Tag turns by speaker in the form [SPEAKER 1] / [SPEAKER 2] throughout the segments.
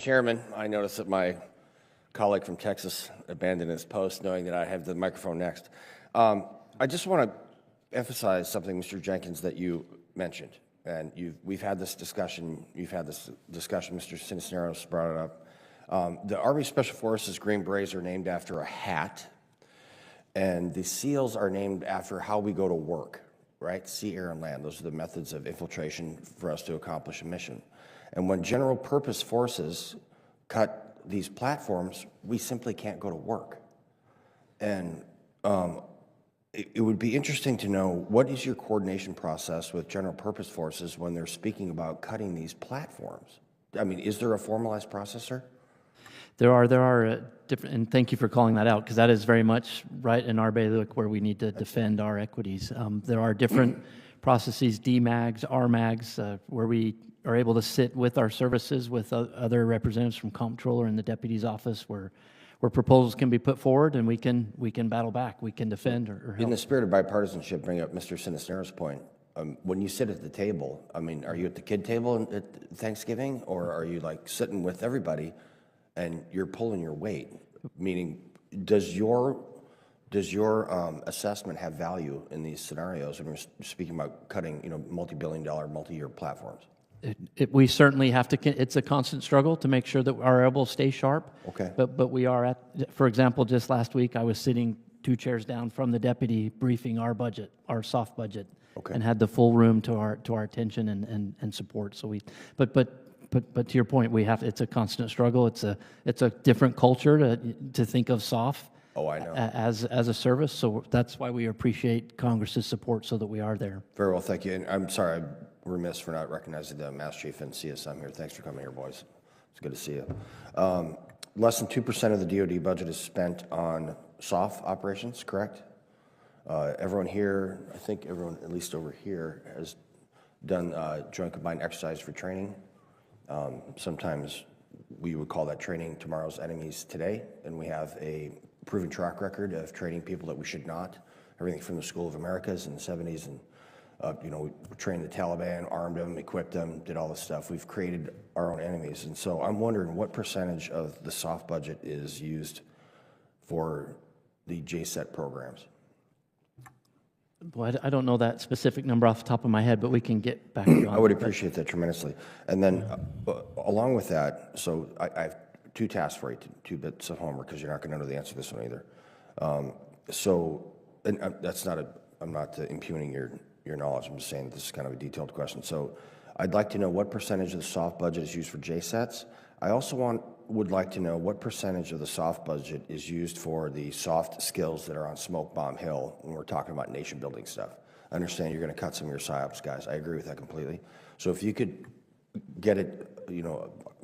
[SPEAKER 1] Chairman, I noticed that my colleague from Texas abandoned his post knowing that I have the microphone next. I just want to emphasize something, Mr. Jenkins, that you mentioned. And we've had this discussion, Mr. Cisneros brought it up. The Army Special Forces Green Berets are named after a hat, and the SEALs are named after how we go to work, right? Sea, air, and land. Those are the methods of infiltration for us to accomplish a mission. And when general purpose forces cut these platforms, we simply can't go to work. And it would be interesting to know, what is your coordination process with general purpose forces when they're speaking about cutting these platforms? I mean, is there a formalized process, sir?
[SPEAKER 2] There are different, and thank you for calling that out, because that is very much right in our bailiwick where we need to defend our equities. There are different processes, DMAGs, RMAGs, where we are able to sit with our services, with other representatives from Comptroller and the Deputy's office, where proposals can be put forward and we can battle back, we can defend or help.
[SPEAKER 1] In the spirit of bipartisanship, bring up Mr. Cisneros' point. When you sit at the table, I mean, are you at the kid table at Thanksgiving, or are you like sitting with everybody and you're pulling your weight? Meaning, does your assessment have value in these scenarios when we're speaking about cutting, multi-billion-dollar, multi-year platforms?
[SPEAKER 2] We certainly have to. It's a constant struggle to make sure that our elbows stay sharp.
[SPEAKER 1] Okay.
[SPEAKER 2] But we are for example, just last week I was sitting 2 chairs down from the deputy briefing our budget, our SOF budget,
[SPEAKER 1] okay,
[SPEAKER 2] and had the full room to our attention and support. So but to your point, it's a constant struggle. It's a different culture to think of SOF.
[SPEAKER 1] Oh, I know.
[SPEAKER 2] As a service. So that's why we appreciate Congress's support so that we are there.
[SPEAKER 1] Very well, thank you. And I'm sorry, I'm remiss for not recognizing the Master Chief and CSM here. Thanks for coming here, boys. It's good to see you. Less than 2% of the DoD budget is spent on SOF operations, correct? Everyone here, I think everyone at least over here, has done Joint Combined Exercise for training. Sometimes we would call that training tomorrow's enemies today, and we have a proven track record of training people that we should not. Everything from the School of Americas in the 70s, and we trained the Taliban, armed them, equipped them, did all this stuff. We've created our own enemies. And so I'm wondering what percentage of the SOF budget is used for the JSET programs?
[SPEAKER 2] Boy, I don't know that specific number off the top of my head, but we can get back to you on
[SPEAKER 1] I would appreciate that tremendously. And then along with that, so I have 2 tasks for you, 2 bits of homework, because you're not going to know the answer to this one either. I'm not impugning your knowledge. I'm just saying this is kind of a detailed question. So I'd like to know what percentage of the SOF budget is used for JSETs. I also would like to know what percentage of the SOF budget is used for the soft skills that are on Smoke Bomb Hill when we're talking about nation building stuff. I understand you're going to cut some of your PSYOPs, guys. I agree with that completely. So if you could get it,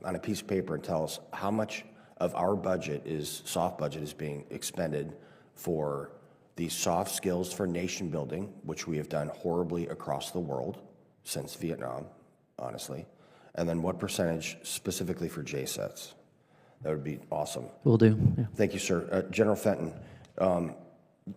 [SPEAKER 1] on a piece of paper and tell us how much of our SOF budget is being expended for these soft skills for nation building, which we have done horribly across the world since Vietnam, honestly, and then what percentage specifically for JSETs. That would be awesome.
[SPEAKER 2] Will do. Yeah.
[SPEAKER 1] Thank you, sir. General Fenton,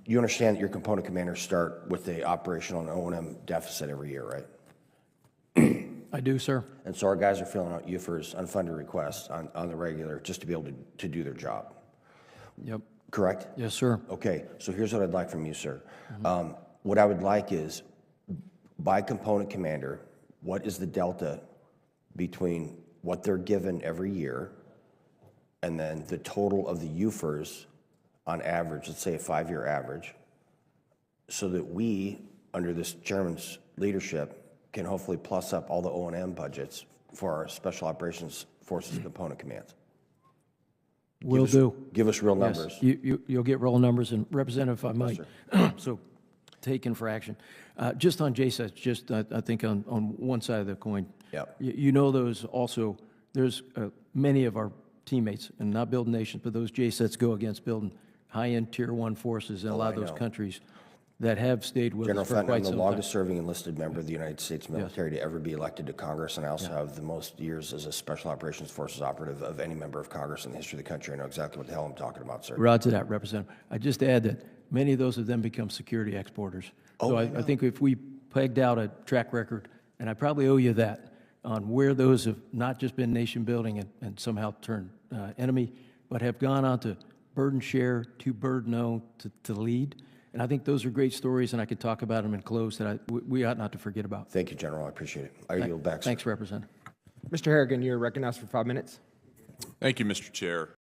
[SPEAKER 1] you understand that your component commanders start with the operational and O&M deficit every year, right?
[SPEAKER 3] I do, sir.
[SPEAKER 1] And so our guys are filling out UFER's unfunded requests on the regular just to be able to do their job.
[SPEAKER 3] Yep.
[SPEAKER 1] Correct?
[SPEAKER 3] Yes, sir.
[SPEAKER 1] Okay, so here's what I'd like from you, sir. What I would like is, by component commander, what is the delta between what they're given every year and then the total of the UFERs on average, let's say a 5-year average, so that we, under this chairman's leadership, can hopefully plus up all the O&M budgets for our Special Operations Forces component commands.
[SPEAKER 3] Will do.
[SPEAKER 1] Give us real numbers.
[SPEAKER 3] Yes, you'll get real numbers, and Representative, if I might,
[SPEAKER 1] Yes,
[SPEAKER 3] so taken for action. Just on JSETs, I think on one side of the coin,
[SPEAKER 1] Yep.
[SPEAKER 3] you know those also, there's many of our teammates, and not building nations, but those JSETs go against building high-end Tier 1 forces in a lot of those countries that have stayed with
[SPEAKER 1] General
[SPEAKER 3] us for
[SPEAKER 1] Fenton,
[SPEAKER 3] quite
[SPEAKER 1] I'm the
[SPEAKER 3] some time.
[SPEAKER 1] longest-serving enlisted member of the United States military to ever be elected to Congress, and I also have the most years as a Special Operations Forces operative of any member of Congress in the history of the country. I know exactly what the hell I'm talking about, sir.
[SPEAKER 3] Roger that, Representative. I just add that many of those have then become security exporters. So I think if we pegged out a track record, and I probably owe you that, on where those have not just been nation building and somehow turned enemy, but have gone on to burden share, to burden know, to lead. And I think those are great stories, and I could talk about them in close that we ought not to forget about.
[SPEAKER 1] Thank you, General. I appreciate it. I yield back, sir.
[SPEAKER 3] Thanks, Representative.
[SPEAKER 4] Mr. Harrigan, you're recognized for 5 minutes.
[SPEAKER 5] Thank you, Mr. Chair.